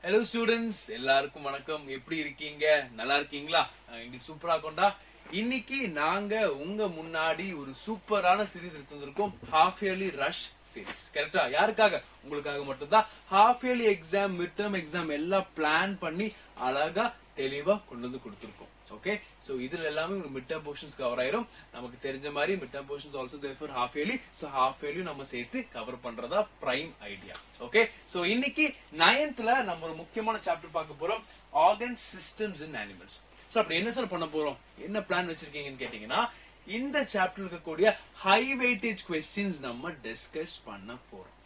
Hello students, எல்லாருக்கும் வணக்கம். எப்படி இருக்கீங்க? நல்லா இருக்கீங்களா? இன்னைக்கு சூப்பரா கொண்டா. இன்னைக்கு நாங்க உங்க முன்னாடி ஒரு சூப்பரான சீரிஸ் எடுத்து வந்திருக்கோம். Half yearly rush series. கரெக்ட்டா? யாருக்காக? உங்களுக்காக மட்டும்தான். Half yearly exam, mid term exam எல்லாம் பிளான் பண்ணி அழகா தெளிவா கொண்டு வந்து கொடுத்திருக்கோம். ஓகே, சோ இதுல எல்லாமே மிட் டர்ம் போர்ஷன்ஸ் கவர் ஆயிரும். நமக்கு தெரிஞ்ச மாதிரி mid term portions also there for half yearly. So half yearly நம்ம சேர்த்து கவர் பண்றதா பிரைம் ஐடியா. ஓகே, சோ இன்னைக்கு 9th நம்ம ஒரு முக்கியமான சாப்டர் பார்க்க போறோம், ஆர்கன் சிஸ்டம்ஸ் இன் அனிமல்ஸ். சோ அப்படி என்ன சார் பண்ண போறோம், என்ன பிளான் வச்சிருக்கீங்கன்னு கேட்டீங்கன்னா, இந்த சாப்டர்ல இருக்கக்கூடிய ஹை வெயிட்டேஜ் क्वेश्चंस நம்ம டிஸ்கஸ் பண்ண போறோம்.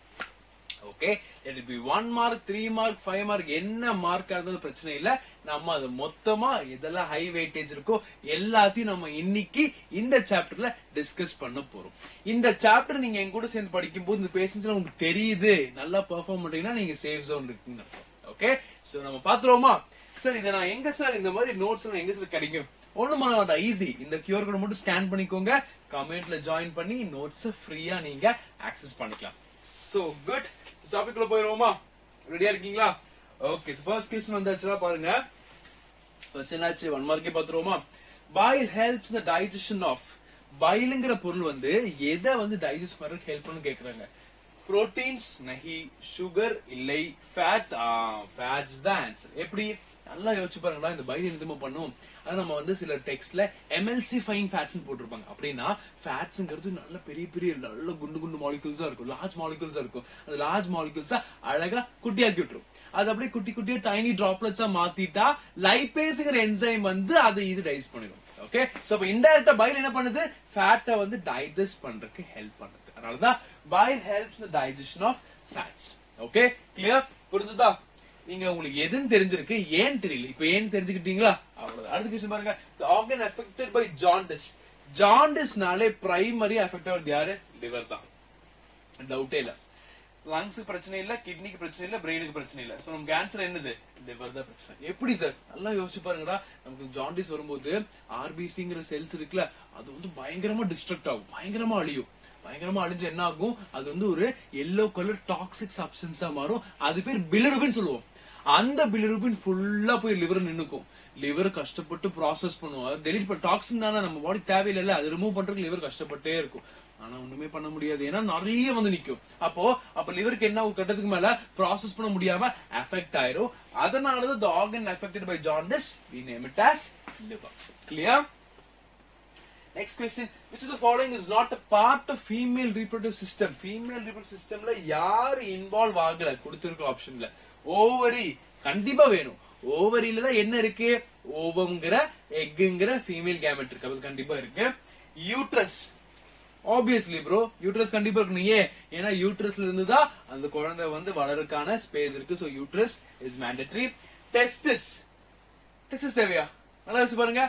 Okay, let it be 1 mark 3 mark 5 mark என்ன மார்க்கா இருந்தாலும் பிரச்சனை இல்ல. நம்ம அது மொத்தமா இதெல்லாம் ஹை வெயிட்டேஜ் இருக்கோ எல்லாத்தையும் நம்ம இன்னைக்கு இந்த சாப்டர்ல டிஸ்கஸ் பண்ண போறோம். இந்த சாப்டர் நீங்க என் கூட சேர்ந்து படிக்கும் போது இந்த பேஷன்ஸ்ல உங்களுக்கு தெரியுது, நல்லா பெர்ஃபார்ம் பண்றீங்கன்னா நீங்க சேஃப் ஜோன் இருக்கீங்க. ஓகே, சோ நம்ம பாத்துருவோமா? சார் இதை நான் எங்க சார் இந்த மாதிரி நோட்ஸ் எல்லாம் எங்க சார் கிடைக்கும்? ஒண்ணும் பண்ண வேண்டாம், ஈஸி. இந்த கியூஆர் கோட் மட்டும் ஸ்கேன் பண்ணிக்கோங்க, கமெண்ட்ல ஜாயின் பண்ணி நோட்ஸ் ஃப்ரீயா நீங்க ஆக்சஸ் பண்ணிக்கலாம். சோ குட், டாபிக் குள்ள போயிடுவோமா? ரெடியா இருக்கீங்களா? ஓகே, ஃபர்ஸ்ட் क्वेश्चन வந்தாச்சுல பாருங்க. ஃபர்ஸ்ட் என்னாச்சு, 1 மார்க்கே பாத்துருவோமா? bile helps the digestion of. பைல்ங்கற பொருள் வந்து எதை வந்து டைஜஸ்ட் பண்றதுக்கு ஹெல்ப் பண்ணு கேக்குறாங்க. புரோட்டீன்ஸ் நஹி, சுகர் இல்லை, ஃபேட்ஸ் ஃபேட்ஸ் தான் ஆன்சர். எப்படி நல்லா யோசிச்சு பாருங்களா, இந்த பைல் என்னமோ பண்ணும். அது நம்ம வந்து சில டெக்ஸ்ட்ல எம்எல்சிஃபைங் ஃபேட்ஸ் போட்டிருப்பாங்க. அப்படின்னா ஃபேட்ஸ்ங்கிறது நல்ல பெரிய பெரிய நல்ல குண்டு குண்டு மாலிகூல்ஸா இருக்கும், லார்ஜ் மாலிகூல்ஸா இருக்கும். அந்த லார்ஜ் மாலிகூல்ஸா அழகா குட்டியாக்கி விட்டுரும். அது அப்படியே குட்டி குட்டியா டைனி டிராப்லெட்ஸா மாத்திட்டா லைபேஸ்ங்கிற என்சைம் வந்து அதை ஈஸி டைஜஸ்ட் பண்ணிடும். ஓகே, சோ அப்ப இன்டைரக்டா பைல் என்ன பண்ணுது, ஃபேட்டை வந்து டைஜஸ்ட் பண்றதுக்கு ஹெல்ப் பண்ணுது. அதனாலதான் bile helps the digestion of fats. Okay, clear? புரிஞ்சுதா? நீங்க உங்களுக்கு எதுன்னு தெரிஞ்சிருக்கு, ஏன் தெரியல, இப்ப ஏன் தெரிஞ்சுக்கிட்டீங்களா? அவ்வளவுதான். அடுத்த क्वेश्चन பாருங்க, the organ affected by jaundice. ஜாண்டிஸ்னாலே பிரைமரி அஃபெக்ட் ஆகுறது யாரு? லிவர் தான், டவுட்டே இல்ல. லங்ஸ்க்கு பிரச்சனை இல்ல, கிட்னிக்கு பிரச்சனை இல்ல, பிரெயினுக்கு பிரச்சனை இல்ல. சோ நமக்கு ஆன்சர் என்னது? லிவர் தான் பிரச்சனை. எப்படி சார்? நல்லா யோசிச்சு பாருங்கடா. நமக்கு ஜாண்டிஸ் வரும்போது ஆர்பிசிங்கிற செல்ஸ் இருக்குல்ல, அது வந்து பயங்கரமா டிஸ்ட்ரக்ட் ஆகும், பயங்கரமா அழியும். பயங்கரமா அழிஞ்சு என்ன ஆகும், அது வந்து ஒரு எல்லோ கலர் டாக்ஸிக் சப்ஸ்டன்ஸா மாறும். அது பேர் பிலிருபின் சொல்லுவோம். அந்த பிலிருபின் ஃபுல்லா போய் லிவர் நின்னுக்கும். லிவர் கஷ்டப்பட்டு ப்ராசஸ் பண்ணுவோம், அது டெலிட் பண்ண டாக்ஸின் தானே நம்ம பாடி தேவையில்லை, அது ரிமூவ் பண்றதுக்கு லிவர் கஷ்டப்பட்டே இருக்கும். ஆனா ஒண்ணுமே பண்ண முடியாது, ஏன்னா நிறைய வந்து நிக்கும். அப்ப லிவருக்கு என்ன ஒரு கட்டத்துக்கு மேல ப்ராசஸ் பண்ண முடியாம அஃபெக்ட் ஆயிரும். அதனாலதான் the organ affected by jaundice we name it as liver. Clear? Next question, which of the following is not a part of female reproductive system? Female reproductive systemல யார் இன்வால்வ் ஆகல? கொடுத்திருக்க ஆப்ஷன்ல ஓவரி கண்டிப்பா வேணும். ஓவரியில தான் என்ன இருக்கு? ஓவம்ங்கிற எக்குங்கிற ஃபீமேல் கேமெட் இருக்கு, அது கண்டிப்பா இருக்கு. யூட்ரஸ் ஆப்வியஸ்லி ப்ரோ, யூட்ரஸ் கண்டிப்பா இருக்கணும். ஏன்னா யூட்ரஸ்ல இருந்து தான் அந்த குழந்தை வந்து வளர்றதுக்கான ஸ்பேஸ் இருக்கு. So uterus is mandatory. Testis, testis தேவையா? நல்லா வச்சு பாருங்க.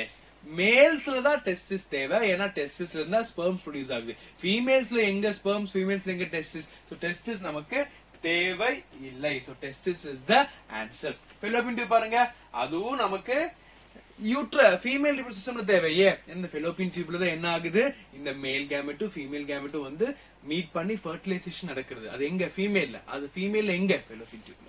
எஸ், மேல்ஸ்ல தான் டெஸ்டிஸ் தேவை, ஏன்னா டெஸ்டிஸ்ல இருந்தா ஸ்பெர்ம்ஸ் ப்ரொடியூஸ் ஆகுது. ஃபீமேல்ஸ்ல எங்க ஸ்பெர்ம்ஸ், ஃபீமேல்ஸ்ல எங்க டெஸ்டிஸ். சோ டெஸ்டிஸ் நமக்கு தேவை இல்லை. So testis is the answer. Fallopian tube பாருங்க, அதுவும் நமக்கு ஃபீமேல் ரிப்ரொடக்டிவ் சிஸ்டம்ல தேவையே. இந்த ஃபெலோபியன் டியூப்ல தான் என்ன ஆகுது, இந்த மேல் கேமெட்டும் ஃபீமேல் கேமெட்டும் வந்து மீட் பண்ணி ஃபெர்டிலைசேஷன் நடக்கிறது. அது எங்க? ஃபீமேல்ல. அது ஃபீமேல்ல எங்க? ஃபெலோபியன் டியூப்ல.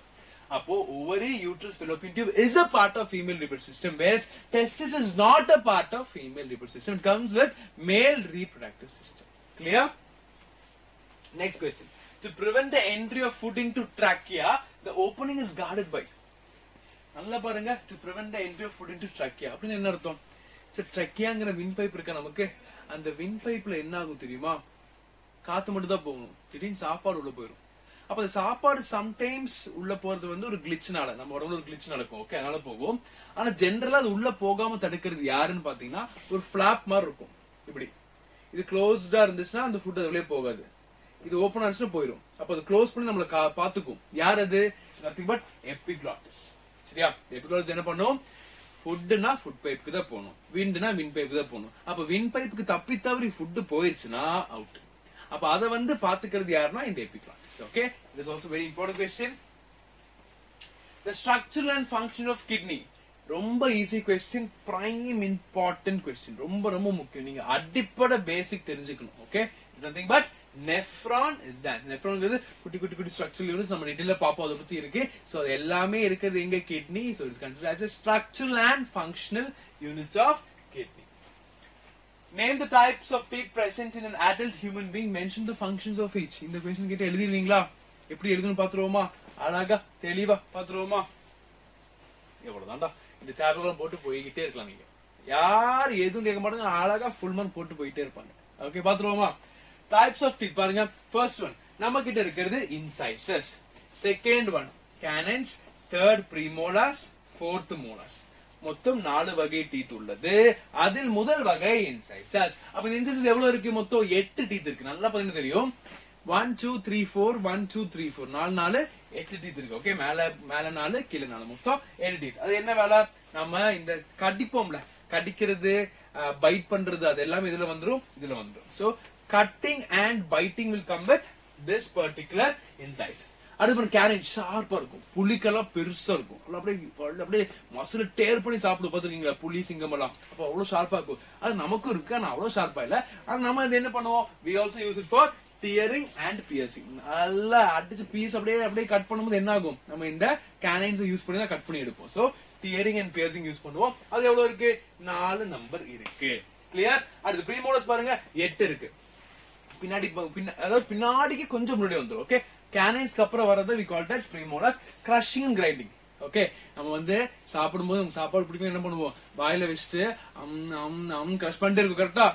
அப்போ ovary, uterus, fallopian tube is a part of female reproductive system, whereas testis is not a part of female reproductive system. It comes with male reproductive system. Clear? Next question. To prevent the entry of food into trachea, the opening is guarded by. நல்லா பாருங்க, to prevent the entry of food into trachea அப்படின்னு என்ன அர்த்தம்? சரி, ட்ரக்கியாங்கிற win pipe இருக்கா நமக்கு. அந்த win பைப்ல என்ன ஆகும் தெரியுமா? காத்து மட்டும் தான் போகணும், திடீர்னு சாப்பாடு உள்ள போயிடும். அப்ப அந்த சாப்பாடு சம்டைம்ஸ் உள்ள போறது வந்து ஒரு கிளிச்னால, நம்ம உடம்புல ஒரு கிளிச் நடக்கும். ஓகே, அதனால போகும். ஆனா ஜெனரலா அது உள்ள போகாம தடுக்கிறது யாருன்னு பாத்தீங்கன்னா, ஒரு பிளாப் மாதிரி இருக்கும். இப்படி இது க்ளோஸ்டா இருந்துச்சுன்னா அந்த ஃபுட் அதுலயே போகாது, இது ஓபன் ஆச்சுன்னா போயிடும். அப்ப அது க்ளோஸ் பண்ணி நம்மள பாத்துக்கும். யார் அது? Nothing but epiglottis. சரியா? எபிக்ளாட்டிஸ் என்ன பண்ணும்? ஃபுட்னா ஃபுட் பைப்புக்கு தான் போகணும், விண்ட்னா வின் பைப்புக்கு தான் போகணும். அப்ப வின் பைப்புக்கு தப்பி தவறி ஃபுட் போயிருச்சுன்னா அவுட். அப்ப அதை வந்து பாத்துக்கிறது யாருன்னா இந்த epiglottis. Okay, this is also very important question. The structure and function of kidney. ரொம்ப easy question, prime important question. ரொம்ப ரொம்ப முக்கியம். நீங்க அடிப்படை பேசிக் தெரிஞ்சுக்கணும். Okay, nothing but nephron is that. Nephron is குட்டி குட்டி குட்டி structural units. நம்ம டீடைலா பாப்போம் அத பத்தி இருக்கு. So எல்லாமே இருக்குது எங்க kidney. So it's considered as a structural and functional unit of kidney. Name the types of teeth present in an adult human being. Mention the functions of each. இந்த question கிட்ட எழுதிடுவீங்களா? எப்படி எழுதணும் பாத்துருவோமா? அழகா தெளிவா பாத்துருவோமா? எவ்வளவுதான்டா இந்த சாப்டர்லாம் போட்டு போயிட்டே இருக்கலாம் நீங்க. யார் எதுவும் கேட்க மாட்டாங்க, அழகா ஃபுல் மார்க் போட்டு போயிட்டே இருப்பாங்க. ஓகே பாத்துருவோமா? டைப்ஸ் ஆஃப் டீத் பாருங்க. ஃபர்ஸ்ட் ஒன் நம்ம கிட்ட இருக்கிறது incisors, second one canines, third premolars, fourth molars. மொத்தம் 4 வகை டீத் உள்ளது. அதில் முதல் வகை இன்சைசஸ். அப்ப இந்த இன்சைசஸ் எவ்வளவு இருக்கு? மொத்தம் 8 டீத் இருக்கு. நல்லா பாத்தீங்கன்னா தெரியும். 1 2 3 4 1 2 3 4 4 4 8 டீத் இருக்கு. ஓகே, மேல 4 கீழ 4 மொத்தம் 7 டீத். அது என்ன வேலை? நம்ம இந்த கடிப்போம்ல, கடிக்கிறது, பைட் பண்றது, அது எல்லாம் இதுல வந்துரும், இதுல வந்துரும். So cutting and biting will come with this particular incisors. அடுத்து கேரட் ஷார்ப்பா இருக்கும், புலிக்கெல்லாம் பெருசா இருக்கும், அப்படியே மசில டேர் பண்ணி சாப்பிடு பாத்துருக்கீங்களா புலி சிங்கம் எல்லாம், அப்ப அவ்வளவு ஷார்ப்பா இருக்கும். அது நமக்கும் இருக்கு, ஆனா அவ்வளவு ஷார்ப்பா இல்ல. ஆனா நம்ம இது என்ன பண்ணுவோம்? we also use it for tearing and piercing. நல்லா அடிச்சு பீஸ் அப்படியே கட் பண்ணும்போது என்ன ஆகும்? நம்ம இந்த கேனைன்ஸ் யூஸ் பண்ணி தான் கட் பண்ணி எடுப்போம். So tearing and piercing use பண்ணுவோம். அது எவ்வளவு இருக்கு? 4 நம்பர் இருக்கு. கிளியர்? அடுத்து ப்ரீமோலஸ் பாருங்க, 8 இருக்கு. பின்னாடி அதாவது பின்னாடிக்கு கொஞ்சம் முன்னாடி வந்துரும். ஓகே, கேனைன்ஸ்க்கு அப்புறம் வரது we call it as premolars. crushing and grinding. Okay, நம்ம வந்து சாப்பிடும்போது சாப்பாடு பிடிக்கும், என்ன பண்ணுவோம்? வாயில வச்சுட்டு கிரஷ் பண்ணிட்டே இருக்கும். கரெக்டா?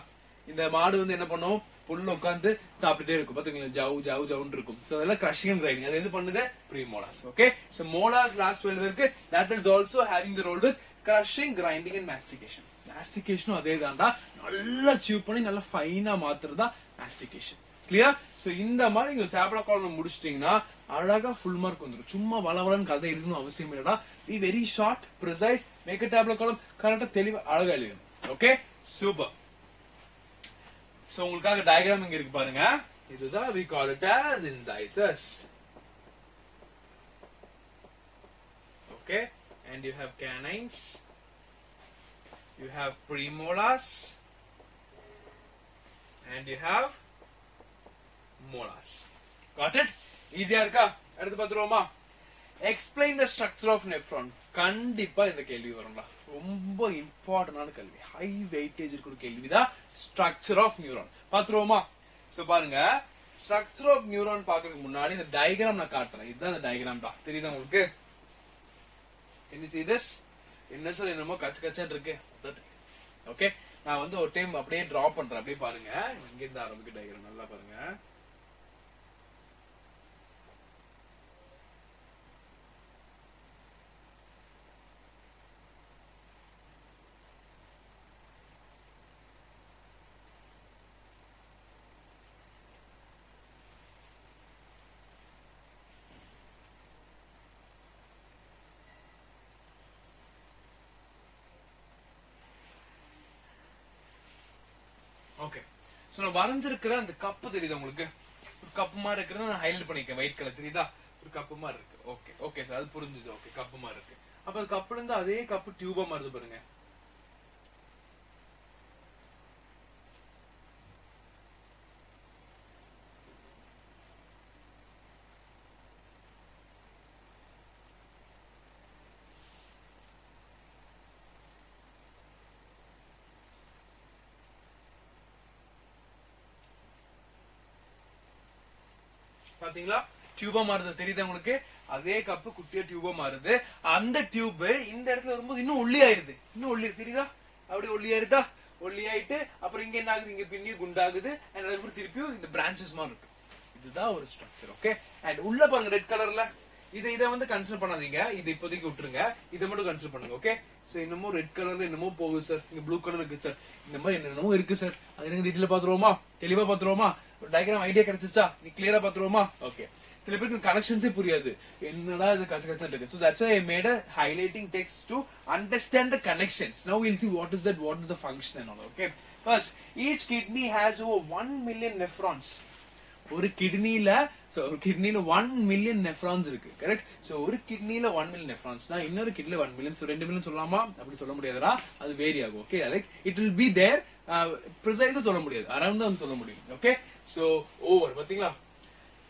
இந்த மாடு வந்து என்ன பண்ணுவோம்? புல்ல உட்காந்து சாப்பிட்டுட்டே இருக்கும். பாத்தீங்களா? ஜவு ஜவு ஜவுன்னு இருக்கும். சோ அதெல்லாம் crushing and grinding. அது எது பண்ணுது? premolars. Okay, so molars last 12 இருக்கு. that is also having the role with crushing, grinding and mastication. mastication அதே தான்டா, நல்லா chew பண்ணி நல்லா ஃபைனா மாத்துறதா mastication. கிளியர்? சோ இந்த மாதிரி நீங்க சாப்டர் காலம் முடிச்சிட்டீங்கன்னா அழகா ஃபுல் மார்க் வந்துரும். சும்மா வளவளன்னு கதை இருக்கணும் அவசியம் இல்லடா. Be very short, precise, make a tabular column கரெக்டா தெளிவா அழகா எழுதணும். Okay, super. சோ உங்களுக்காக டயகிராம் இங்க இருக்கு பாருங்க. இதுதான் we call it as incisors. Okay, and you have canines, you have premolars, and you have molars. Got it? Easy-ஆ இருக்கா? அடுத்து பாத்துருவோமா? Explain the structure of nephron. கண்டிப்பா இந்த கேள்வி வரும்டா. ரொம்ப இம்பார்ட்டன்டான கேள்வி, ஹை வெயிட்டேஜ் இருக்கிற கேள்விதான் ஸ்ட்ரக்சர் ஆஃப் நியூரான். பாத்துருவோமா? சோ பாருங்க, ஸ்ட்ரக்சர் ஆஃப் நியூரான் பாக்குறதுக்கு முன்னாடி இந்த டயகிராம் நான் காட்டுறேன். இதுதான் இந்த டயகிராம் தான். தெரியுதா உங்களுக்கு? Can you see this? என்ன சார் என்னமோ கச்ச கச்சன்னு இருக்கு. ஓகே, நான் வந்து ஒரு டைம் அப்படியே டிரா பண்றேன். அப்படியே பாருங்க, இங்க இருந்து ஆரம்பிக்க டயகிராம் நல்லா பாருங்க. ஓகே, சோ நான் வரைஞ்சிருக்கிற அந்த கப்பு தெரியுதா உங்களுக்கு? ஒரு கப்பு மாதிரி இருக்கிறத நான் ஹைலைட் பண்ணிருக்கேன், ஒயிட் கலர் தெரியுதா? ஒரு கப்பு மாதிரி இருக்கு. ஓகே ஓகே சார், அது புரிஞ்சுது. ஓகே, கப்பு மாதிரி இருக்கு. அப்ப அந்த கப்புல இருந்து அதே கப்பு டியூபா மாறுது பாருங்க. பாத்தீங்களா? டியூபா மாறுது தெரியுதா உங்களுக்கு? அதே கப்பு குட்டியா டியூபா மாறுது. அந்த டியூப் இந்த இடத்துல வரும்போது இன்னும் ஒல்லி ஆயிருது. இன்னும் ஒல்லி தெரியுதா? அப்படி ஒல்லி ஆயிருதா? ஒல்லி ஆயிட்டு அப்புறம் இங்க என்ன ஆகுது? இங்க பின்னியும் குண்டாகுது. அதுக்கப்புறம் திருப்பியும் இந்த பிரான்சஸ் மாதிரி இருக்கு. இதுதான் ஒரு ஸ்ட்ரக்சர். ஓகே, அண்ட் உள்ள பாருங்க ரெட் கலர்ல, இதை வந்து கன்சிடர் பண்ணாதீங்க. இதை இப்போதைக்கு விட்டுருங்க, இதை மட்டும் கன்சிடர் பண்ணுங்க. ஓகே, சோ என்னமோ ரெட் கலர்ல என்னமோ போகுது சார், இங்க ப்ளூ கலர் இருக்கு சார், இந்த மாதிரி என்னமோ இருக்கு சார். அது எனக்கு டீடைலா பாத்துருவோமா? தெளிவா பாத்துருவோமா? ஒரு டயகிராம் ஐடியா கிடைச்சிச்சா? நீ கிளியரா பாத்துருவோமா? ஓகே, சில பேருக்கு கனெக்ஷன்ஸே புரியாது, என்னடா இது கச்ச கச்சன்னு இருக்கு. So that's why I made a highlighting text to understand the connections. Now we'll see what is that, what is the function and all. Okay, first, each kidney has over 1 million nephrons. ஒரு கிட்னில, so ஒரு கிட்னில 1 million nephrons இருக்கு. Correct? So ஒரு கிட்னில 1 million நெஃப்ரான்ஸ்னா இன்னொரு கிட்னில 1 million, so 2 million சொல்லலாமா? அப்படி சொல்ல முடியாதுடா, அது வேரி ஆகும். Okay, like it will be there, ப்ரிசைஸா சொல்ல முடியாது, அரௌண்ட் தான் சொல்ல முடியும். ஓகே, So over பாத்தீங்களா?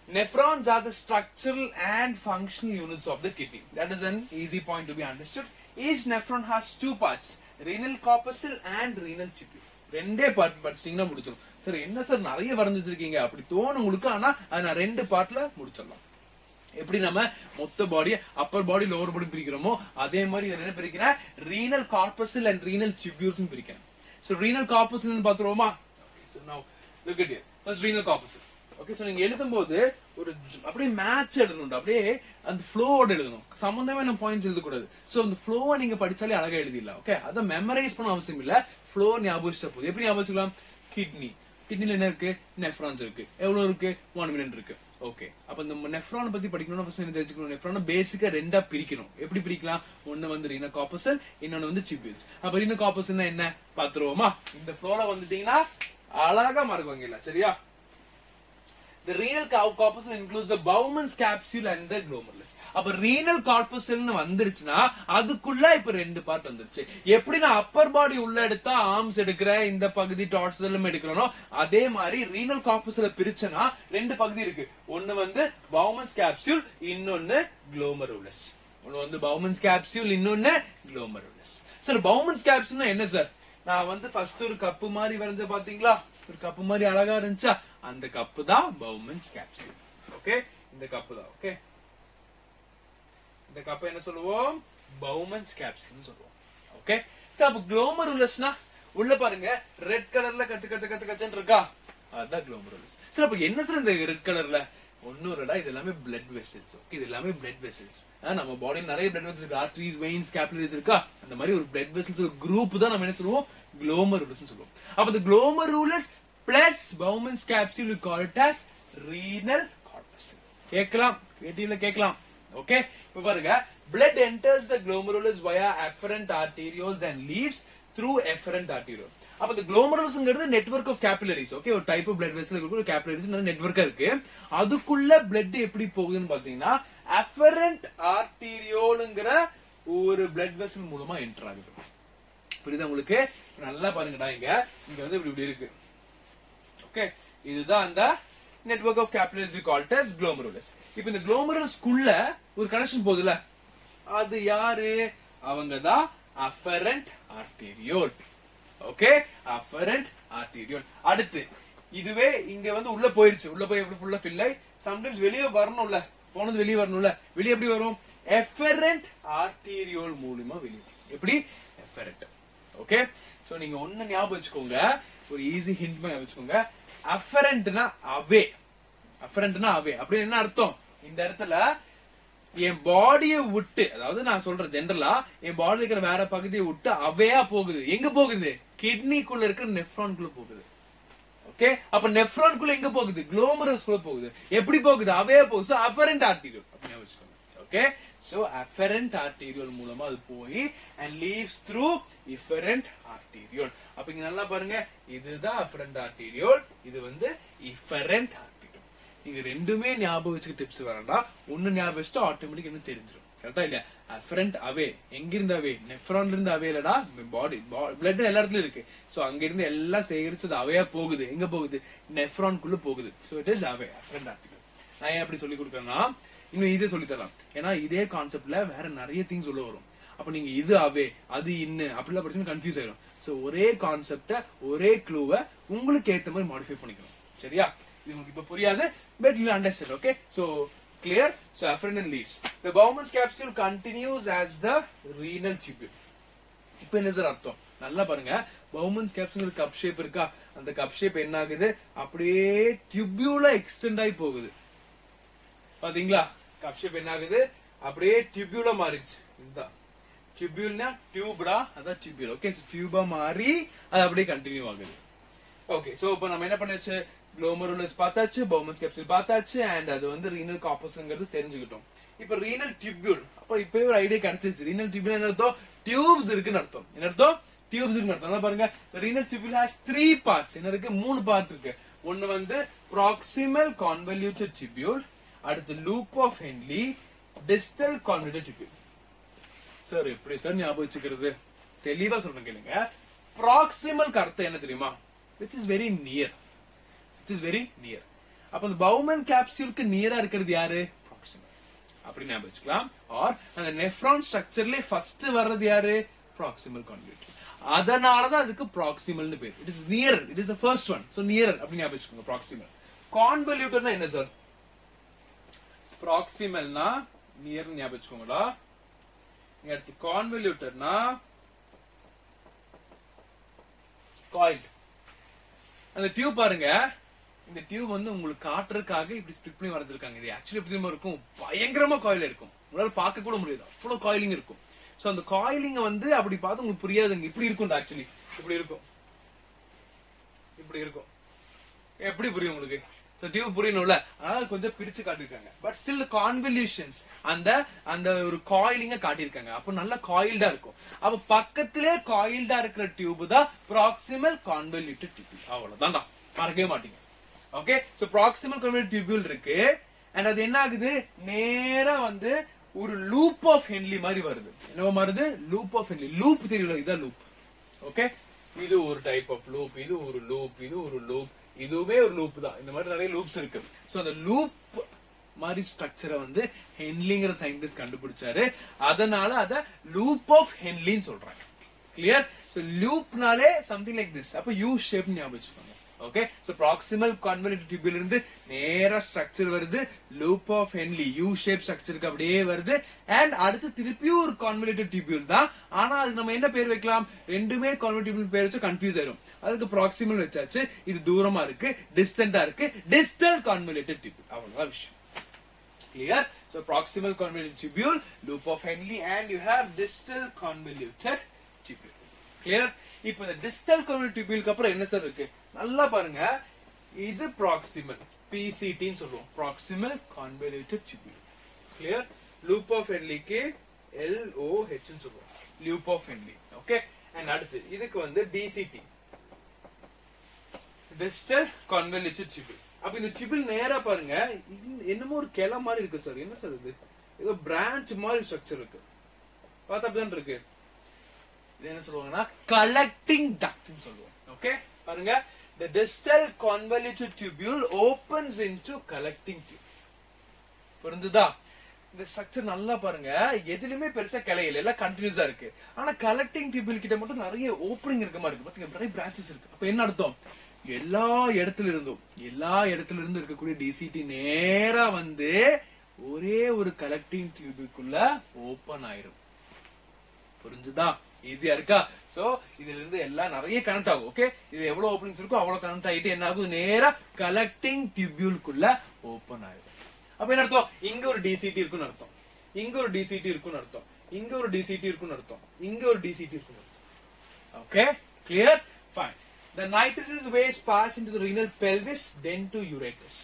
Nephrons are the structural and functional units of the kidney. That is an easy point to be understood. Each nephron has two parts, renal corpuscle and renal tubule. ரெண்டே part படிச்சிட்டீங்கன்னா முடிச்சிடும். Sir என்ன sir நிறைய வரைஞ்சு வச்சிருக்கீங்க அப்படி தோணும் உங்களுக்கு. ஆனா அது நான் ரெண்டு பார்ட்ல முடிச்சிடலாம். எப்படி நம்ம மொத்த பாடி அப்பர் பாடி லோவர் பாடி பிரிக்கிறோமோ அதே மாதிரி என்ன பிரிக்கிறேன், renal corpuscle and renal tubules பிரிக்கிறேன். சோ ரீனல் கார்பஸல் பாத்துருவோமா? So now look at here. First renal corpuscle. Okay, so நீங்க எழுதும்போது ஒரு அப்படியே மேட்ச் எழுதணும், அப்படியே அந்த ஃப்ளோவோட எழுதணும், சம்பந்தமே நம்ம பாயிண்ட்ஸ் எழுத கூடாது. சோ அந்த ஃப்ளோவை நீங்க படிச்சாலே அழகா எழுதிடலாம். ஓகே, அதை மெமரைஸ் பண்ண அவசியம் இல்ல, ஃப்ளோ ஞாபகம் வச்சா போதும். எப்படி ஞாபகம் வச்சுக்கலாம்? கிட்னி, கிட்னில என்ன இருக்கு? நெஃப்ரான்ஸ் இருக்கு. எவ்வளவு இருக்கு? 1 மில்லியன் இருக்கு. ஓகே, அப்ப இந்த நெஃப்ரான் பத்தி படிக்கணும்னா ஃபர்ஸ்ட் என்ன தெரிஞ்சுக்கணும்? நெஃப்ரான் பேசிக்கா ரெண்டா பிரிக்கணும். எப்படி பிரிக்கலாம்? ஒன்னு வந்து ரீனல் கார்பஸல், இன்னொன்னு வந்து டியூபியூல்ஸ். அப்ப ரீனல் கார்பஸல்னா என்ன பாத்துருவோமா? இந்த ஃப்ளோல வந்துட்டீங்கன்னா அழகா மறக்குவாங்க இல்ல, சரியா? The renal corpuscle includes the Bowman's capsule and the glomerulus. அப்ப renal corpuscle னு வந்துருச்சுனா அதுக்குள்ள இப்ப ரெண்டு பார்ட் வந்துருச்சு. எப்படி நான் அப்பர் பாடி உள்ள எடுத்தா ஆர்ம்ஸ் எடுக்கிறேன், இந்த பகுதி டார்சல் எல்லாம் எடுக்கிறனோ அதே மாதிரி renal corpuscle பிரிச்சனா ரெண்டு பகுதி இருக்கு. ஒன்னு வந்து Bowman's capsule, இன்னொன்னு glomerulus. ஒன்னு வந்து Bowman's capsule, இன்னொன்னு glomerulus. சார் Bowman's capsule னா என்ன சார்? நான் வந்து ஃபர்ஸ்ட் ஒரு கப் மாதிரி வரைஞ்ச பாத்தீங்களா? ஒரு கப் மாதிரி அழகா இருந்துச்சா? அந்த கப்பு தான் Bowman's capsule. ஓகே, இந்த கப்பு தான். ஓகே, இந்த கப்பை என்ன சொல்லுவோம்? Bowman's capsule சொல்லுவோம். ஓகே, சோ அப்ப glomerulus-னா உள்ள பாருங்க ரெட் கலர்ல கச்ச கச்ச கச்ச கச்சன்னு இருக்கா? அதான் glomerulus. சோ அப்ப என்ன சார் இந்த ரெட் கலர்ல? ஒண்ணும் இல்லடா, இது எல்லாமே blood vessels. ஓகே, இது எல்லாமே blood vessels. நம்ம பாடியில நிறைய blood vessels இருக்கு, arteries, veins, capillaries இருக்கா? அந்த மாதிரி ஒரு blood vessels ஒரு குரூப் தான் நம்ம என்ன சொல்லுவோம்? glomerulus சொல்லுவோம். அப்ப the glomerulus plus Bowman's capsule we call it as renal corpuscle. கேக்கலாம், கேட்டில கேக்கலாம். ஓகே, இப்ப பாருங்க, blood enters the glomerulus via afferent arterioles and leaves through efferent arteriole. அப்ப the glomerulus-ங்கிறது network of capillaries. Okay, ஒரு டைப் ஆஃப் blood vessel இருக்கு, ஒரு capillaries நெட்வொர்க்கா இருக்கு. அதுக்குள்ள blood எப்படி போகுதுன்னு பாத்தீங்கன்னா afferent arterioleங்கிற ஒரு blood vessel மூலமா என்டர் ஆகுது. புரியுதா உங்களுக்கு? நல்லா பாருங்கடா, இங்க வந்து இப்படி இருக்கு. ஓகே, இதுதான் அந்த network of capillaries we call it as glomerulus. இப்போ இந்த glomerulus குள்ள ஒரு கனெக்ஷன் போகுதுல, அது யாரு? அவங்கதான் afferent arteriole. Okay, afferent arteriole. அடுத்து இதுவே இங்க வந்து உள்ள போயிருச்சு, உள்ள போய் எப்படி ஃபுல்லா ஃபில் ஆயி சம்டைம்ஸ் வெளியே வரணும்ல, போனது வெளியே வரணும்ல, வெளியே எப்படி வரும்? efferent arteriole மூலமா வெளியே. எப்படி? efferent. ஓகே, சோ நீங்க ஒண்ணு ஞாபகம் வச்சுக்கோங்க, ஒரு ஈஸி ஹிண்ட் ஞாபகம் வச்சுக்கோங்க. afferentனா அவே, afferentனா அவே அப்படி என்ன அர்த்தம்? இந்த இடத்துல என் பாடியை விட்டு, அதாவது நான் சொல்றேன் ஜெனரலா, என் பாடியில இருக்கிற வேற பகுதியை விட்டு அவையா போகுது. எங்க போகுது? கிட்னிக்குள்ள இருக்கிற நெஃப்ரான்குள்ள போகுது. ஓகே, அப்ப நெஃப்ரான்குள்ள எங்க போகுது? glomerulus குள்ள போகுது. எப்படி போகுது? அவையா போகுது. சோ afferent arteriole அப்படி வச்சுக்கோங்க. ஓகே, so afferent arteriole மூலமா அது போய் and leaves through efferent arteriole. அப்ப இங்க நல்லா பாருங்க, இதுதான் afferent arteriole, இது வந்து efferent arteriole. நீங்க ரெண்டுமே ஞாபகம் வச்சுக்க டிப்ஸ் வேண்டாம், ஒண்ணு ஞாபகம் வச்சுட்டு ஆட்டோமேட்டிக் என்ன தெரிஞ்சிடும். கரெக்டா இல்லையா? afferent அவே எங்க இருந்து அவே? நெஃப்ரான்ல இருந்து அவே இல்லடா, பாடி பிளட் எல்லா இடத்துலயும் இருக்கு. சோ அங்க இருந்து எல்லாம் சேகரிச்சு அது அவையா போகுது. எங்க போகுது? நெஃப்ரான்குள்ள போகுது. So it is away, afferent arteriole. நான் ஏன் அப்படி சொல்லி கொடுக்கறேன்னா இன்னும் ஈஸியா சொல்லி தரலாம். ஏன்னா இதே கான்செப்ட்ல வேற நிறைய திங்ஸ் உள்ள வரும். அப்ப நீங்க இது அவே அது இன்னு அப்படிலாம் படிச்சு கன்ஃபியூஸ் ஆயிடும். சோ ஒரே கான்செப்ட, ஒரே க்ளூவை உங்களுக்கு ஏத்த மாதிரி மாடிஃபை பண்ணிக்கணும். சரியா? இது உங்களுக்கு இப்ப புரியாது, but you understand. Okay, so clear? So afferent and leaves. The Bowman's capsule continues as the renal tubule. இப்ப என்ன சார் அர்த்தம்? நல்லா பாருங்க, Bowman's capsule கப் ஷேப் இருக்கா? அந்த கப் ஷேப் என்ன ஆகுது? அப்படியே டியூபியூலா எக்ஸ்டெண்ட் ஆகி போகுது. பாத்தீங்களா? கப் ஷேப் என்ன ஆகுது? அப்படியே டியூபியூலா மாறிடுச்சு. இதுதான் டியூபியூல்னா டியூப்டா, அதான் டியூபியூல். ஓகே, சோ டியூபா மாறி அது அப்படியே கண்டினியூ ஆகுது. ஓகே, சோ இப்போ நம்ம என்ன பண்ணாச்சு? glomerulus பார்த்தாச்சு, Bowman's capsule பார்த்தாச்சு, and அது வந்து renal corpusங்கிறது தெரிஞ்சுக்கிட்டோம். இப்போ renal tubule, அப்ப இப்போ ஒரு ஐடியா கிடைச்சிருச்சு. renal tubule என்ன அர்த்தம்? டியூப்ஸ் இருக்குன்னு அர்த்தம். என்ன அர்த்தம்? டியூப்ஸ் இருக்குன்னு அர்த்தம். பாருங்க, renal tubule has 3 parts. என்ன இருக்கு? 3 பார்ட் இருக்கு. ஒன்னு வந்து proximal convoluted tubule, அடுத்து loop of Henle, distal convoluted tubule. Sir எப்படி சார் ஞாபகம் வச்சுக்கிறது? தெளிவா சொல்றேன் கேளுங்க. proximal அர்த்தம் என்ன தெரியுமா? which is very near. which is very near. அப்ப அந்த பவுமன் கேப்சூலுக்கு நியரா இருக்கிறது யாரு? ப்ராக்சிமல். அப்படி ஞாபகம் வச்சுக்கலாம். ஆர் அந்த நெஃப்ரான் ஸ்ட்ரக்சர்ல ஃபர்ஸ்ட் வர்றது யாரு? ப்ராக்சிமல் கான்வல்யூட்டர். அதனாலதான் அதுக்கு ப்ராக்சிமல்னு பேர். It is near, it is the first one. So near அப்படி ஞாபகம் வச்சுக்கோங்க. ப்ராக்சிமல். கான்வல்யூட்டர்னா என்ன சார்? ப்ராக்சிமல்னா நியர் ஞாபகம் வச்சுக்கோங்களா. அடுத்து கான்வல்யூட்டர்னா காயில்ட். அந்த டியூப் பாருங்க, இந்த டியூப் வந்து உங்களுக்கு காட்டுறதுக்காக இப்படி ஸ்பிளிட் பண்ணி வரைஞ்சிருக்காங்க. இது ஆக்சுவலி எப்படி இருக்கும்? பயங்கரமா காயில் இருக்கும். உங்களால பார்க்க கூட முடியாது, அவ்வளவு காயிலிங் இருக்கும். சோ அந்த காயிலிங்க வந்து அப்படி பார்த்து உங்களுக்கு புரியாதுங்க. இப்படி இருக்கும், ஆக்சுவலி இப்படி இருக்கும், இப்படி இருக்கும். எப்படி புரியும் உங்களுக்கு? சோ டியூப் புரியணும்ல, அதனால கொஞ்சம் பிரிச்சு காட்டிருக்காங்க. பட் ஸ்டில் கான்வல்யூஷன்ஸ் அந்த அந்த ஒரு காயிலிங்க காட்டியிருக்காங்க. அப்ப நல்ல காயில்டா இருக்கும். அப்ப பக்கத்திலே காயில்டா இருக்கிற டியூப் தான் ப்ராக்சிமல் கான்வல்யூட்டட் டியூபியூல். அவ்வளவுதான், மறக்கவே மாட்டீங்க. Okay, so proximal convoluted tubule இருக்கு. அண்ட் அது என்ன ஆகுது? நேரா வந்து ஒரு லூப் ஆஃப் ஹென்லி மாதிரி வருது. என்ன மாறுது? Loop of Henle. லூப் தெரியல, இதான் லூப். ஓகே, இது ஒரு டைப் ஆஃப் லூப், இது ஒரு லூப், இது ஒரு லூப், இதுவே ஒரு லூப் தான். இந்த மாதிரி நிறைய லூப்ஸ் இருக்கு. சோ அந்த லூப் மாதிரி ஸ்ட்ரக்சரை வந்து ஹென்லிங்கிற சயின்டிஸ்ட் கண்டுபிடிச்சாரு. அதனால அத லூப் ஆஃப் ஹென்லின்னு சொல்றாங்க. கிளியர்? சோ லூப்னாலே சம்திங் லைக் திஸ். அப்ப யூ ஷேப் ஞாபகம் வச்சுக்கோங்க. Okay, so proximal convoluted tubule இருந்து நேரா ஸ்ட்ரக்சர் வருது, loop of Henle U shape ஸ்ட்ரக்சருக்கு அப்படியே வருது. அண்ட் அடுத்து திருப்பியும் ஒரு கான்வல்யூட்டட் டியூபியூல் தான். ஆனா அதுக்கு நம்ம என்ன பேர் வைக்கலாம்? ரெண்டுமே கான்வல்யூட்டட் டியூபியூல் பேர் வச்சு கன்ஃபியூஸ் ஆயிரும். அதுக்கு ப்ராக்சிமல் வச்சாச்சு. இது தூரமா இருக்கு, டிஸ்டன்டா இருக்கு, டிஸ்டல் கான்வல்யூட்டட் டியூபியூல். அவ்வளவுதான் விஷயம். Clear? So proximal convoluted tubule, loop of Henle, and you have distal convoluted tubule. Clear? இப்போ இந்த distal convoluted tubule க்கு அப்புறம் என்ன சார் இருக்கு? நல்லா பாருங்க, இது proximal PCT ன்னு சொல்லுவோம். Proximal convoluted tubule. Clear? Loop of Henle க்கு LOH ன்னு சொல்லுவோம். Loop of Henle. Okay? And அடுத்து இதுக்கு வந்து DCT. Distal convoluted tubule. அப்ப இந்த டியூபிள் நேரா பாருங்க, என்னமோ ஒரு கிளை மாதிரி இருக்கு சார். என்ன சார் இது? ஏதோ பிரான்ச் மாதிரி ஸ்ட்ரக்சர் இருக்கு. பார்த்தா அப்படிதான் இருக்கு. இது என்ன சொல்லுவாங்கன்னா கலெக்டிங் டக்ட்னு சொல்லுவோம். ஓகே, பாருங்க, the distal convoluted tubule opens into collecting tube. புரிஞ்சுதா? இந்த ஸ்ட்ரக்சர் நல்லா பாருங்க, எதுலயுமே பெருசா கிளையில எல்லாம் கண்டினியூஸா இருக்கு. ஆனா கலெக்டிங் டியூபிள் கிட்ட மட்டும் நிறைய ஓப்பனிங் இருக்க மாதிரி இருக்கு. பாத்தீங்க, நிறைய பிரான்ச்சஸ் இருக்கு. அப்ப என்ன அர்த்தம்? எல்லா இடத்துல இருந்தும் இருக்கக்கூடிய டிசிடி நேரா வந்து ஒரே ஒரு கலெக்டிங் டியூபுக்குள்ள ஓபன் ஆயிரும். புரிஞ்சுதா? ஈஸியா இருக்கா? சோ இதுல இருந்து எல்லாம் நிறைய கனெக்ட் ஆகும். ஓகே, இது எவ்வளவு ஓபனிங்ஸ் இருக்கோ அவ்வளவு கனெக்ட் ஆகிட்டு என்ன ஆகும்? நேரா கலெக்டிங் டியூபுக்குள்ள ஓபன் ஆயிரும். அப்ப என்ன அர்த்தம்? இங்க ஒரு டிசிடி இருக்குன்னு அர்த்தம், இங்க ஒரு டிசிடி இருக்குன்னு அர்த்தம், இங்க ஒரு டிசிடி இருக்குன்னு அர்த்தம், இங்க ஒரு டிசிடி இருக்குன்னு அர்த்தம். Okay, clear? Fine. The nitrogenous waste pass into the renal pelvis, then to ureters.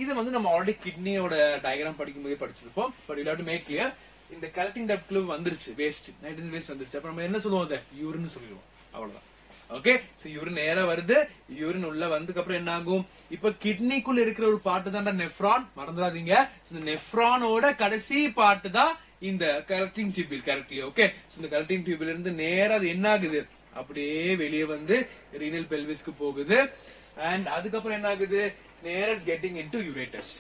இது வந்து நம்ம ஆல்ரெடி கிட்னியோட டயகிராம் படிக்கும்போது படிச்சிருப்போம். But you have to make clear, இந்த கலெக்டிங் டக்ட்ல வந்துருச்சு வேஸ்ட், நைட்ரஜன் வேஸ்ட் வந்துருச்சு. அப்ப நம்ம என்ன சொல்லுவோம்? அத யூரின் சொல்லிடுவோம். அவ்வளவுதான். ஓகே, சோ யூரின் நேரா வருது. யூரின் உள்ள வந்ததுக்கு அப்புறம் என்ன ஆகும்? இப்ப கிட்னிக்குள்ள இருக்கிற ஒரு பார்ட் தான்டா நெஃப்ரான், மறந்துடாதீங்க. இந்த நெஃப்ரானோட கடைசி பார்ட் தான் இந்த collecting tuple. Correctly? Okay, so இந்த கலெக்டிங் டியூபிள் இருந்து நேரா அது என்ன ஆகுது? அப்படியே வெளியே வந்து ரீனல் பெல்விஸ்க்கு போகுது. அண்ட் அதுக்கப்புறம் என்ன ஆகுது? நேரா கெட்டிங் இன்டு யூரேட்டஸ்.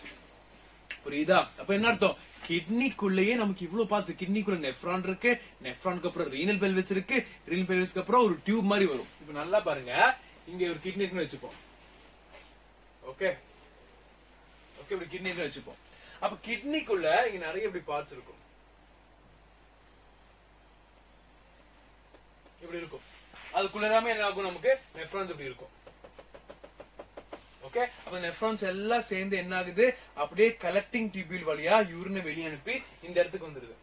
புரியுதா? அப்ப என்ன அர்த்தம்? கிட்னிக்குள்ளேயே நமக்கு இவ்வளவு பார்ட்ஸ். கிட்னிக்குள்ள நெஃப்ரான் இருக்கு, நெஃப்ரானுக்கு அப்புறம் ரீனல் பெல்விஸ் இருக்கு, ரீனல் பெல்விஸ்க்கு அப்புறம் ஒரு டியூப் மாதிரி வரும். இப்ப நல்லா பாருங்க, இங்க ஒரு கிட்னி இருக்குன்னு வச்சுப்போம். ஓகே, ஓகே, இப்படி கிட்னி இருக்குன்னு வச்சுப்போம். அப்ப கிட்னிக்குள்ள இங்க நிறைய இப்படி பார்ட்ஸ் இருக்கும், இப்படி இருக்கும். அதுக்குள்ள எல்லாமே என்ன ஆகும்? நமக்கு நெஃப்ரான்ஸ் இப்படி இருக்கும். ஓகே, அப்ப நெஃப்ரான்ஸ் எல்லாம் சேர்ந்து என்ன ஆகுது? அப்படியே கலெக்டிங் டியூபியூல் வழியா யூரினை வெளியே அனுப்பி இந்த இடத்துக்கு வந்துருது.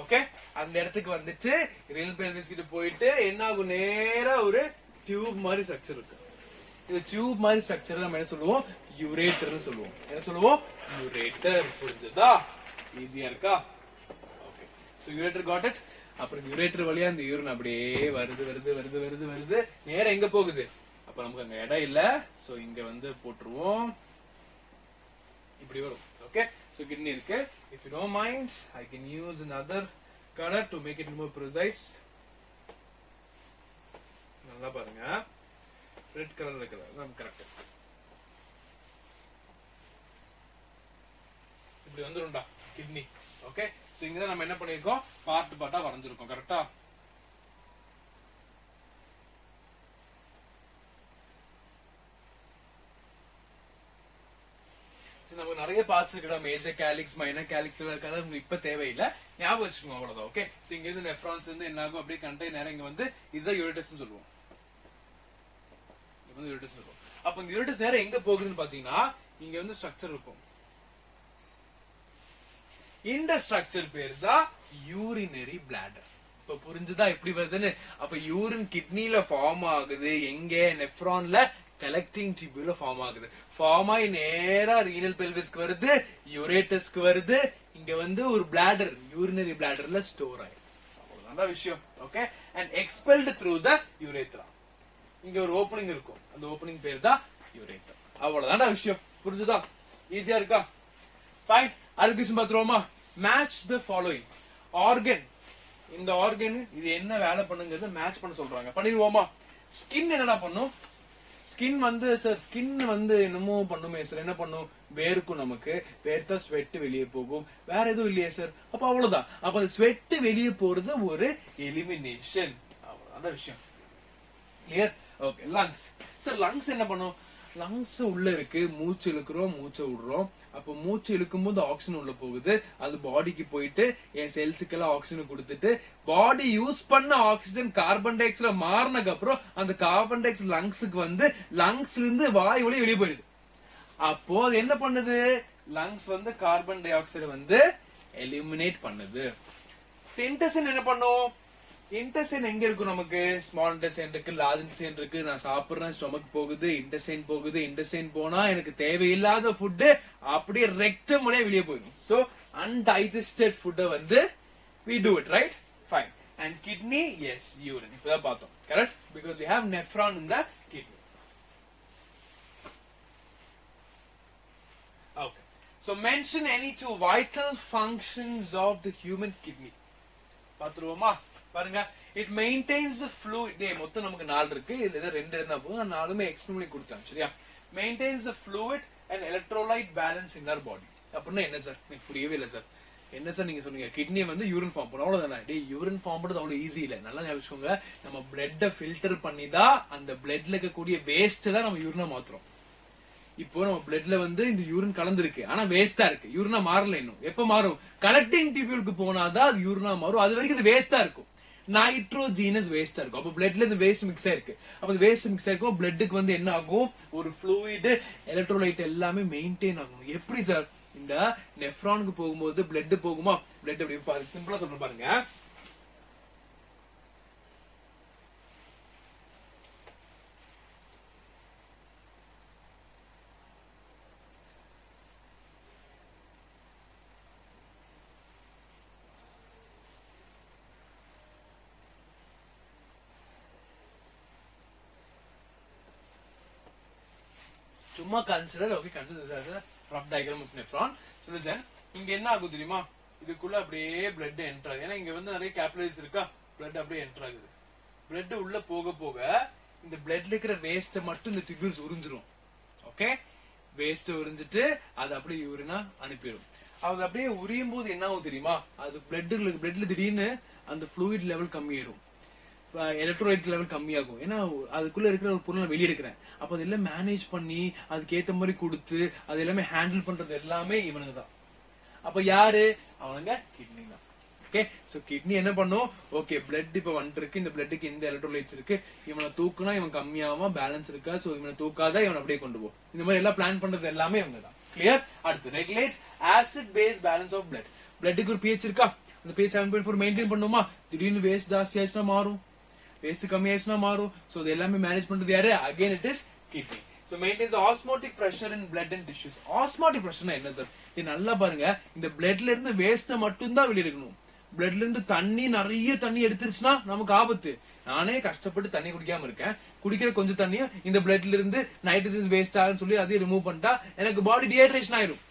ஓகே, அந்த இடத்துக்கு வந்துச்சு, ரீனல் பெல்விஸ் கிட்ட போயிட்டு என்ன ஆகும்? நேரா ஒரு டியூப் மாதிரி ஸ்ட்ரக்சர் இருக்கு. இந்த டியூப் மாதிரி ஸ்ட்ரக்சர் நம்ம என்ன சொல்லுவோம்? யூரேட்டர்னு சொல்லுவோம். என்ன சொல்லுவோம்? யூரேட்டர். புரிஞ்சுதா? ஈஸியா இருக்கா? Okay, so ureter got it. அப்புறம் யூரேட்டர் வழியா இந்த யூரின் அப்படியே வருது வருது வருது வருது வருது, நேரா எங்க போகுது? அப்ப நமக்கு அங்க இடம் இல்ல, சோ இங்க வந்து போட்டுருவோம், இப்படி வரும். ஓகே, சோ கிட்னி இருக்கு. If you don't mind, I can use another color to make it more precise. நல்லா பாருங்க, ரெட் கலர்ல இருக்கிறது நம்ம கரெக்ட். இப்படி வந்துரும்டா கிட்னி. ஓகே, சோ இங்க தான் நம்ம என்ன பண்ணிருக்கோம், பார்ட் பார்ட்டா வரைஞ்சிருக்கோம். கரெக்டா? நமக்கு நிறைய பார்ட்ஸ் இருக்குடா, மேஜர் கேலிக்ஸ் மைனர் கேலிக்ஸ் இருக்காது, உங்களுக்கு இப்ப தேவையில்லை, ஞாபகம் வச்சுக்கோங்க அவ்வளவுதான். ஓகே, சோ இங்க இருந்து நெஃப்ரான்ஸ் வந்து என்ன ஆகும், அப்படியே கண்டெய்ன் நேரம் இங்க வந்து இதுதான் யூரிட்டஸ் சொல்லுவோம். இது வந்து யூரிட்டஸ் இருக்கும். அப்ப இந்த யூரிட்டஸ் நேரம் எங்க போகுதுன்னு பாத்தீங்கன்னா இங்க வந்து ஸ்ட்ரக்சர் இருக்கும். இந்த ஸ்ட்ரக்சர் பேர் தான் யூரினரி பிளாடர். இப்ப புரிஞ்சுதா எப்படி வருதுன்னு? அப்ப யூரின் கிட்னில ஃபார்ம் ஆகுது, எங்க நெஃப்ரான்ல கலெக்டிங் டியூப்ல ஃபார்ம் ஆகுது. ஃபார்ம் ஆகி நேரா ரீனல் பெல்விஸ்க்கு வருது, யூரேட்டஸ்க்கு வருது, இங்க வந்து ஒரு பிளாடர் யூரினரி பிளாடர்ல ஸ்டோர் ஆயிடுது. அவ்வளவுதான் விஷயம். Okay, and expelled through the urethra. இங்க ஒரு ஓப்பனிங் இருக்கும், அந்த ஓப்பனிங் பேர் தான் யூரேத்ரா. அவ்வளவுதான் விஷயம். புரிஞ்சுதா? ஈஸியா இருக்கா? ஃபைன். அடுத்த விஷயம் பாத்துருவோமா? Match the following organ. இந்த ஆர்கன் இது என்ன வேலை பண்ணுங்கிறத மேட்ச் பண்ண சொல்றாங்க. பண்ணிடுவோமா? ஸ்கின் என்னடா பண்ணும்? ஸ்கின் வந்து சார் ஸ்கின் வந்து என்னமோ பண்ணுமே சார். என்ன பண்ணும்? வேர்க்கும், நமக்கு வேர்த்தா ஸ்வெட் வெளியே போகும், வேற எதுவும் இல்லையே சார். அப்ப அவ்வளவுதான். அப்ப அந்த ஸ்வெட் வெளியே போறது ஒரு எலிமினேஷன். அவ்வளவுதான் விஷயம். Clear? Okay. Lungs sir, lungs என்ன பண்ணும்? லங்ஸ் உள்ள இருக்கு, மூச்சு இழுக்கிறோம், மூச்சை விடுறோம். அப்ப மூச்சு இழுக்கும் போது ஆக்சிஜன் உள்ள போகுது, அது பாடிக்கு போயிட்டு என் செல்ஸுக்கெல்லாம் ஆக்சிஜன் கொடுத்துட்டு பாடி யூஸ் பண்ண ஆக்சிஜன் கார்பன் டை ஆக்சைடு மாறினதுக்கு அப்புறம் அந்த கார்பன் டை ஆக்சைடு லங்ஸுக்கு வந்து லங்ஸ்ல இருந்து வாய் வழியா வெளியே போயிருது. அப்போ அது என்ன பண்ணுது? லங்ஸ் வந்து கார்பன் டை ஆக்சைடு வந்து எலிமினேட் பண்ணுது. இன்டெஸ்டைன் என்ன பண்ணும்? இன்டெஸ்டைன் எங்க இருக்கும்? நமக்கு ஸ்மால் இன்டெஸ்டைன் இருக்கு, லார்ஜ் இன்டெஸ்டைன் இருக்கு. நான் சாப்பிடுறேன், ஸ்டொமக் போகுது, இன்டெஸ்டைன் போகுது. இன்டெஸ்டைன் போனா எனக்கு தேவையில்லாத ஃபுட் அப்படியே ரெக்டம் வழியா வெளியே போயிடும். சோ அன்டைஜஸ்டட் ஃபுட் வந்து we do it, right? Fine. And kidney, yes, urine. இப்பதான் பார்த்தோம். Correct? Because we have nephron in the kidney. Okay. So mention any two vital functions of the human kidney. பாத்துருவோமா? பாருங்க, it maintains the fluid. மொத்தம் நமக்கு 4 இருக்கு, இதுல 2 இருந்தா போதும். 4மே explain பண்ணி கொடுத்தேன். சரியா? Maintains the fluid and electrolyte balance in our body. அப்படின்னா என்ன சார்? எனக்கு புரியவே இல்லை சார். என்ன சார் நீங்க சொன்னீங்க? கிட்னி வந்து யூரின் ஃபார்ம் பண்ணும், அவ்வளவுதானே? யூரின் ஃபார்ம் பண்றது அவ்வளவு ஈஸி இல்ல. நல்லா ஞாபகம். நம்ம பிளட்ட ஃபில்டர் பண்ணி தான் அந்த பிளட்ல இருக்கக்கூடிய வேஸ்ட் தான் நம்ம யூரினா மாத்துறோம். இப்போ நம்ம பிளட்ல வந்து இந்த யூரின் கலந்துருக்கு, ஆனா வேஸ்டா இருக்கு. யூரினா மாறல இன்னும். எப்ப மாறும்? கலெக்டிங் டியூபியூலுக்கு போனாதான் அது யூரினா மாறும். அது வரைக்கும் இது வேஸ்டா இருக்கும். நைட்ரோஜீனஸ் வேஸ்டா இருக்கும். அப்ப பிளட்ல இந்த வேஸ்ட் மிக்ஸ் ஆயிருக்கு. அப்ப இந்த வேஸ்ட் மிக்ஸ் ஆயிருக்கும், பிளட்டுக்கு வந்து என்ன ஆகும்? ஒரு ஃப்ளூயிட், எலக்ட்ரோலைட் எல்லாமே மெயின்டைன் ஆகும். எப்படி சார்? இந்த நெஃப்ரானுக்கு போகும்போது பிளட் போகுமா? பிளட் எப்படி பாருங்க, சிம்பிளா சொல்ற பாருங்க. சும்மா consider. Okay, consider rough diagram of nephron. So listen, இங்க என்ன ஆகும் தெரியுமா? இதுக்குள்ள அப்படியே blood enter ஆகுது. ஏன்னா இங்க வந்து நிறைய capillaries இருக்கா, blood அப்படியே enter ஆகுது. blood உள்ள போக போக இந்த bloodல இருக்கிற waste மட்டும் இந்த tubules உறிஞ்சிரும். ஓகே, waste உறிஞ்சிட்டு அது அப்படியே யூரினா அனுப்பிடும். அது அப்படியே உரியும் போது என்ன ஆகும் தெரியுமா? அது bloodல திடீர்னு அந்த fluid level கம்மியாயிரும், எலக்ட்ரோலைட் லெவல் கம்மியாகும். ஏன்னா அதுக்குள்ள இருக்கிற ஒரு பொருளை வெளியெடுக்கிறேன். அப்ப அதெல்லாம் மேனேஜ் பண்ணி அதுக்கு ஏத்த மாதிரி கொடுத்து அது எல்லாமே ஹேண்டில் பண்றது எல்லாமே இவனுங்க தான். அப்ப யாரு? அவனுங்க கிட்னி தான். ஓகே, சோ கிட்னி என்ன பண்ணும்? ஓகே, பிளட் இப்ப வந்துருக்கு, இந்த பிளட்டுக்கு இந்த எலக்ட்ரோலைட்ஸ் இருக்கு, இவனை தூக்குனா இவன் கம்மியாவா, பேலன்ஸ் இருக்கா, சோ இவனை தூக்காத இவன் அப்படியே கொண்டு போ. இந்த மாதிரி எல்லாம் பிளான் பண்றது எல்லாமே இவங்க தான். கிளியர்? அடுத்து regulates acid base balance of blood. பிளட்டுக்கு ஒரு pH இருக்கா, அந்த pH 7.4 மெயின்டைன் பண்ணுமா? திடீர்னு வேஸ்ட் ஜாஸ்தி ஆச்சுன்னா மாறும், வேஸ்ட் கம்மி ஆச்சுன்னா மாறும். சோ இது எல்லாமே மேனேஜ் பண்றது யாரு? Again it is kidney. So maintains osmotic pressure in blood and tissues. Osmotic pressure என்ன சார்? இது நல்லா பாருங்க, இந்த பிளட்ல இருந்து வேஸ்ட் மட்டும் தான் வெளிய எடுக்கணும். பிளட்ல இருந்து தண்ணி, நிறைய தண்ணி எடுத்துருச்சுன்னா நமக்கு ஆபத்து. நானே கஷ்டப்பட்டு தண்ணி குடிக்காம இருக்கேன், குடிக்கிற கொஞ்சம் தண்ணியும் இந்த பிளட்ல இருந்து நைட்ரஜன் வேஸ்ட் ஆகுன்னு சொல்லி அதையும் ரிமூவ் பண்ணிட்டா எனக்கு பாடி டீஹைட்ரேஷன் ஆயிரும்.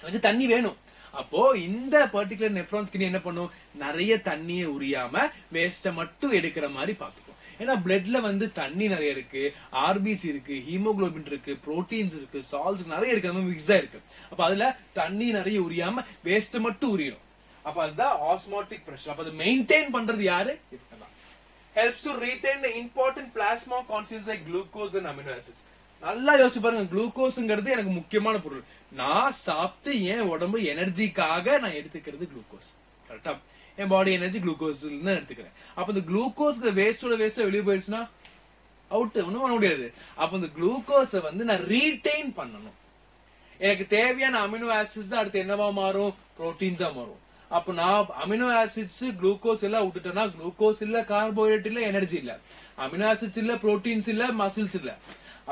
எனக்கு தண்ணி வேணும். அப்போ இந்த பர்டிகுலர் நெஃப்ரான் ஸ்கின் என்ன பண்ணும்? நிறைய தண்ணியை உரியாம வேஸ்ட மட்டும் எடுக்கிற மாதிரி பாத்துக்கும். ஏன்னா பிளட்ல வந்து தண்ணி நிறைய இருக்கு, ஆர்பிசி இருக்கு, ஹீமோகுளோபின் இருக்கு, புரோட்டீன்ஸ் இருக்கு, சால்ட்ஸ் நிறைய இருக்கு, நம்ம மிக்ஸா இருக்கு. அப்ப அதுல தண்ணி நிறைய உரியாம வேஸ்ட் மட்டும் உரியணும். அப்ப அதுதான் ஆஸ்மோட்டிக் பிரஷர். அப்ப அது மெயின்டைன் பண்றது யாரு? இதுதான். Helps to retain the important plasma constituents like glucose and amino acids. நல்லா யோசிச்சு பாருங்க, குளுக்கோஸ்ங்கிறது எனக்கு முக்கியமான பொருள். நான் சாப்பிட்டு என் உடம்பு எனர்ஜிக்காக நான் எடுத்துக்கிறது குளுக்கோஸ். கரெக்டா? என் பாடி எனர்ஜி குளுக்கோஸ் தான் எடுத்துக்கிறேன். அப்ப இந்த குளுக்கோஸ் வேஸ்டோட வேஸ்டா வெளியே போயிடுச்சுன்னா அவுட், ஒண்ணும் பண்ண முடியாது. அப்ப இந்த குளுக்கோஸை வந்து நான் ரீடைன் பண்ணணும். எனக்கு தேவையான அமினோ ஆசிட்ஸ் தான் அடுத்து என்னவா மாறும்? புரோட்டீன்ஸா மாறும். அப்ப நான் அமினோ ஆசிட்ஸ் குளுக்கோஸ் எல்லாம் விட்டுட்டேன்னா குளுக்கோஸ் இல்ல, கார்போஹைட்ரேட் இல்ல, எனர்ஜி இல்ல, அமினோ ஆசிட்ஸ் இல்ல, புரோட்டீன்ஸ் இல்ல, மசில்ஸ் இல்ல.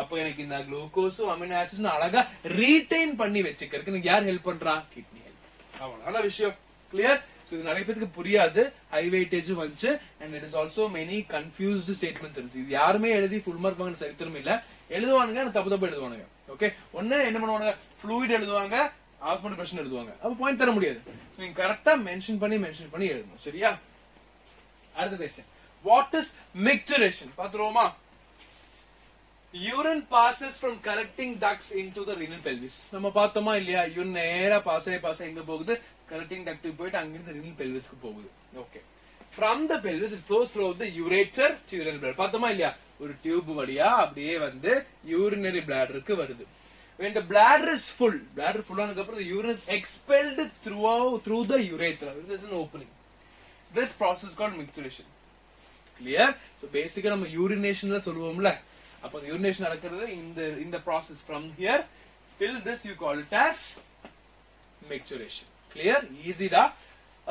அப்ப எனக்கு இந்த குளுக்கோஸும் அமினோ ஆசிட்ஸ் அழகா ரீடைன் பண்ணி வச்சுக்கிறதுக்கு எனக்கு யார் ஹெல்ப் பண்றா? Kidney help. அவ்வளவு விஷயம். கிளியர்? இது நிறைய பேருக்கு புரியாது. ஹை வெயிட்டேஜ் வந்துச்சு and it is also many confused statements இருந்துச்சு. இது யாருமே எழுதி ஃபுல் மார்க் வாங்க சரித்திரம் இல்ல. எழுதுவானுங்க, தப்பு தப்பு எழுதுவானுங்க. ஓகே, ஒண்ணு என்ன பண்ணுவாங்க? ஃப்ளூயிட் எழுதுவாங்க, ஆஸ்மோட்டிக் பிரஷர் எழுதுவாங்க. அப்ப பாயிண்ட் தர முடியாது. நீங்க கரெக்டா மென்ஷன் பண்ணி எழுதணும். சரியா? அடுத்த क्वेश्चन, வாட் இஸ் மிக்சரேஷன்? பாத்துருவோமா? Urine passes from collecting ducts into the renal pelvis. நம்ம பார்த்தோமா இல்லையா? யூரின் நேரா பாஸ் எங்க போகுது? கலெக்டிங் டக்ட் போயிட்டு அங்கிருந்து renal pelvis க்கு போகுது. Okay, from the pelvis it flows through the ureter to urinary bladder. பார்த்தோமா இல்லையா? ஒரு டியூப் வழியா அப்படியே வந்து urinary bladder க்கு வருது. When the bladder is full, bladder full ஆனதுக்கு அப்புறம் the urine is expelled through the urethra. There is an opening. This process is called micturition. Clear? So basically நம்ம யூரினேஷன்ல சொல்லுவோம்ல, அப்ப the urination நடக்கிறது இந்த process from here till this you call it as micturition. Clear? Easy da.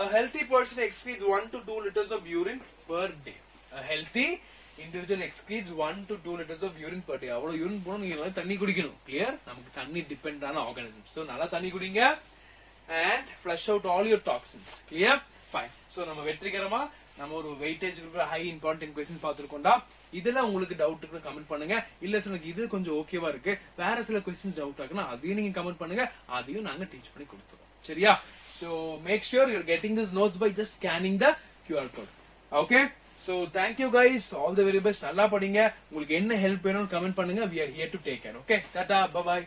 A healthy person excretes 1 to 2 liters of urine per day. A healthy individual excretes 1 to 2 liters of urine per day. அவ்வளவு urine போனா நீங்க தண்ணி குடிக்கணும். Clear? நமக்கு தண்ணி depend ஆன organism. So நல்லா தண்ணி குடிங்க and flush out all your toxins. Clear? Fine. So நம்ம வெற்றிகரமா நம்ம ஒரு வெயிட்டேஜ் இருக்கிற ஹை இம்பார்ட்டன்ட் क्वेश्चंस பாத்துறோம்டா. இதெல்லாம் உங்களுக்கு டவுட் இருக்குன்னு கமெண்ட் பண்ணுங்க. இல்ல சார் எனக்கு இது கொஞ்சம் ஓகேவா இருக்கு, வேற சில क्वेश्चंस டவுட் ஆகுனா அதையும் நீங்க கமெண்ட் பண்ணுங்க, அதையும் நாங்க டீச் பண்ணி கொடுத்துறோம். சரியா? So make sure you're getting these notes by just scanning the QR code. Okay? So thank you guys, all the very best. நல்லா படிங்க. உங்களுக்கு என்ன ஹெல்ப் வேணும்னு கமெண்ட் பண்ணுங்க. We are here to take care. Okay? Tata, bye bye.